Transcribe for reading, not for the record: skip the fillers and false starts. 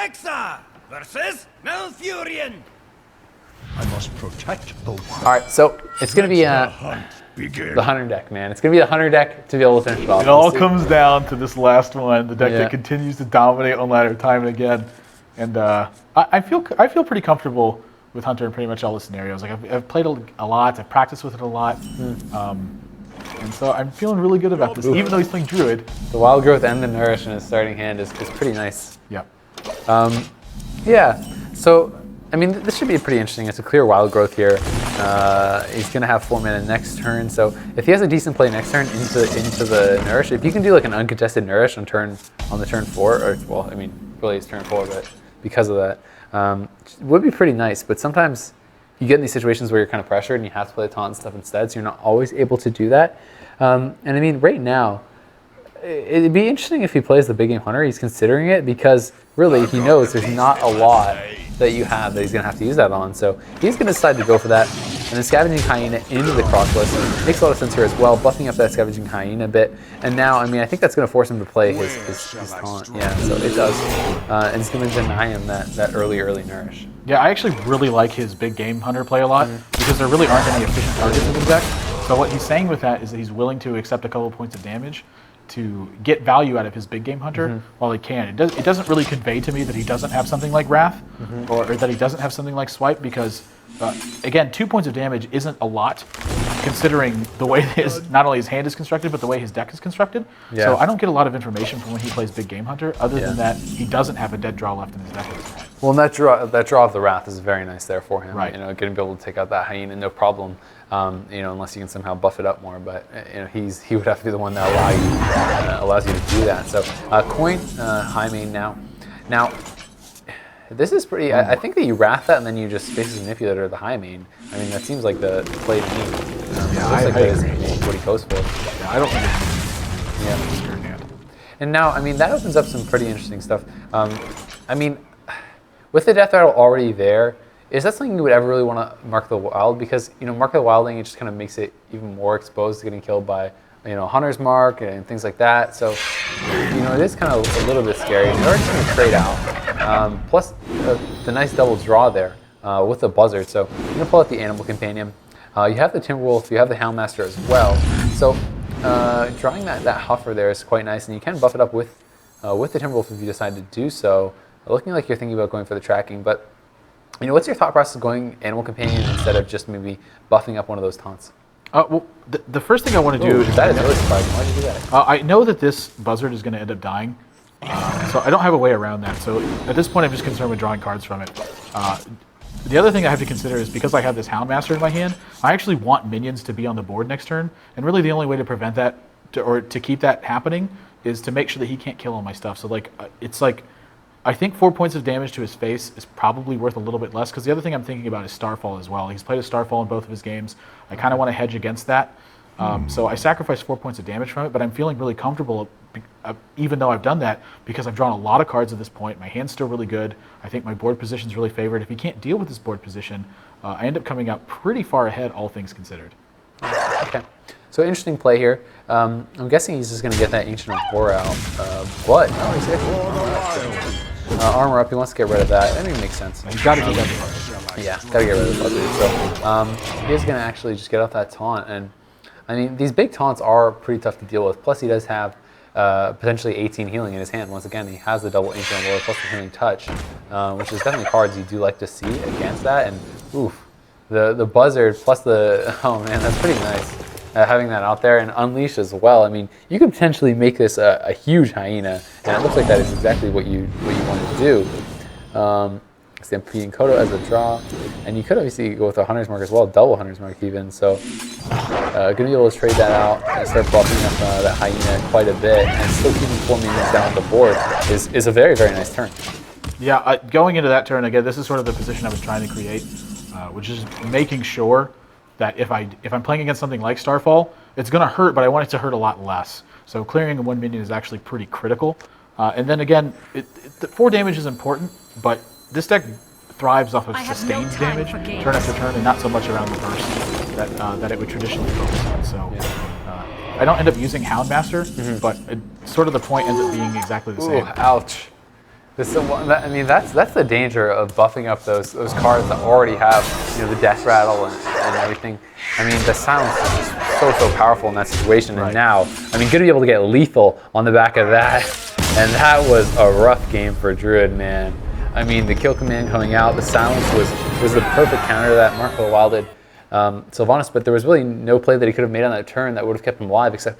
Rexa versus Malfurion. I must protect the wild. All right, so it's going to be The hunt begin. the Hunter deck, man. It's going to be the Hunter deck to be able to finish it off. It all comes down to this last one, the deck Yeah. that continues to dominate on ladder time and again. And I feel pretty comfortable with Hunter in pretty much all the scenarios. Like I've played a lot, I've practiced with it a lot, and so I'm feeling really good about this. Even though he's playing Druid. The Wild Growth and the Nourish in his starting hand is pretty nice. Yeah. Yeah, so, I mean, this should be pretty interesting. It's a clear Wild Growth here. He's going to have 4 mana next turn, so if he has a decent play next turn into the Nourish, if you can do like an uncontested Nourish on the turn 4, or, well, I mean, really it's turn 4, but because of that, it would be pretty nice, but sometimes you get in these situations where you're kind of pressured and you have to play the taunt and stuff instead, so you're not always able to do that. And I mean, right now, it'd be interesting if he plays the big game Hunter. He's considering it because really he knows there's not a lot that you have that he's going to have to use that on. So he's going to decide to go for that. And then Scavenging Hyena into the Crockless makes a lot of sense here as well, buffing up that Scavenging Hyena a bit. And now, I mean, I think that's going to force him to play his taunt. Yeah, so it does. And it's going to deny him that early Nourish. Yeah, I actually really like his big game Hunter play a lot because there really aren't any efficient targets in the deck. So what he's saying with that is that he's willing to accept a couple of points of damage to get value out of his big game Hunter while he can. It doesn't really convey to me that he doesn't have something like Wrath or that he doesn't have something like Swipe because, again, 2 points of damage isn't a lot considering the way not only his hand is constructed, but the way his deck is constructed. Yeah. So I don't get a lot of information from when he plays big game Hunter other than that he doesn't have a dead draw left in his deck at this point. Well, and that draw of the Wrath is very nice there for him. Right. You know, going to be able to take out that Hyena, no problem. You know, unless you can somehow buff it up more, but you know, he would have to be the one that allows you to do that. So coin high main now. Now, this is pretty. I think that you Wrath that and then you just Spaces Manipulator the high main. I mean, that seems like the play to me. I that is agree. what he goes for. Yeah, I don't think Yeah. And now, I mean, that opens up some pretty interesting stuff. I mean, with the Death Rattle already there, is that something you would ever really want to Mark the Wild? Because, you know, Mark the Wilding, it just kind of makes it even more exposed to getting killed by, you know, Hunter's Mark and things like that. So, you know, it is kind of a little bit scary. You're already going to trade out. Plus, the nice double draw there with the Buzzard. So, you're going to pull out the Animal Companion. You have the Timberwolf, you have the Houndmaster as well. So, drawing that Huffer there is quite nice, and you can buff it up with the Timberwolf if you decide to do so. Looking like you're thinking about going for the tracking, but you know, what's your thought process going Animal Companion instead of just maybe buffing up one of those taunts? Well, the first thing I want to do is... That is really surprising. Why did you do that? I know that this Buzzard is going to end up dying, so I don't have a way around that. So at this point, I'm just concerned with drawing cards from it. The other thing I have to consider is because I have this Houndmaster in my hand, I actually want minions to be on the board next turn, and really the only way to prevent that, or to keep that happening, is to make sure that he can't kill all my stuff. So like, it's like... I think 4 points of damage to his face is probably worth a little bit less, because the other thing I'm thinking about is Starfall as well. He's played a Starfall in both of his games. I kind of want to hedge against that. So I sacrificed 4 points of damage from it, but I'm feeling really comfortable, even though I've done that, because I've drawn a lot of cards at this point. My hand's still really good. I think my board position's really favored. If he can't deal with this board position, I end up coming out pretty far ahead, all things considered. Okay. So interesting play here. I'm guessing he's just going to get that Ancient of War out. But no, he's actually armor up. He wants to get rid of that. I mean, it makes sense. He's got to get that. Yeah, got to get rid of the Buzzard. So he is going to actually just get off that taunt. And I mean, these big taunts are pretty tough to deal with. Plus, he does have potentially 18 healing in his hand. Once again, he has the double Ancient of War plus the Healing Touch, which is definitely cards you do like to see against that. And oof, the Buzzard plus the, oh man, that's pretty nice. Having that out there and Unleash as well. I mean, you could potentially make this a huge Hyena, and it looks like that is exactly what you want to do. Stampeding Kodo as a draw, and you could obviously go with a Hunter's Mark as well, double Hunter's Mark even. So, going to be able to trade that out and start buffing up that Hyena quite a bit, and still keeping 4 minions down the board is a very, very nice turn. Yeah, going into that turn again, this is sort of the position I was trying to create, which is making sure that if I'm playing against something like Starfall, it's going to hurt, but I want it to hurt a lot less. So clearing 1 minion is actually pretty critical. And then again, the 4 damage is important, but this deck thrives off of sustained damage turn after turn, and not so much around the burst that it would traditionally focus on. So I don't end up using Houndmaster, but sort of the point ends up being exactly the same. Ooh, ouch. I mean, that's the danger of buffing up those cards that already have, you know, the death rattle and everything. I mean, the silence is just so powerful in that situation. And now, I mean, good to be able to get lethal on the back of that. And that was a rough game for Druid, man. I mean, the kill command coming out, the silence was the perfect counter to that. Marco wilded Sylvanas, but there was really no play that he could have made on that turn that would have kept him alive, except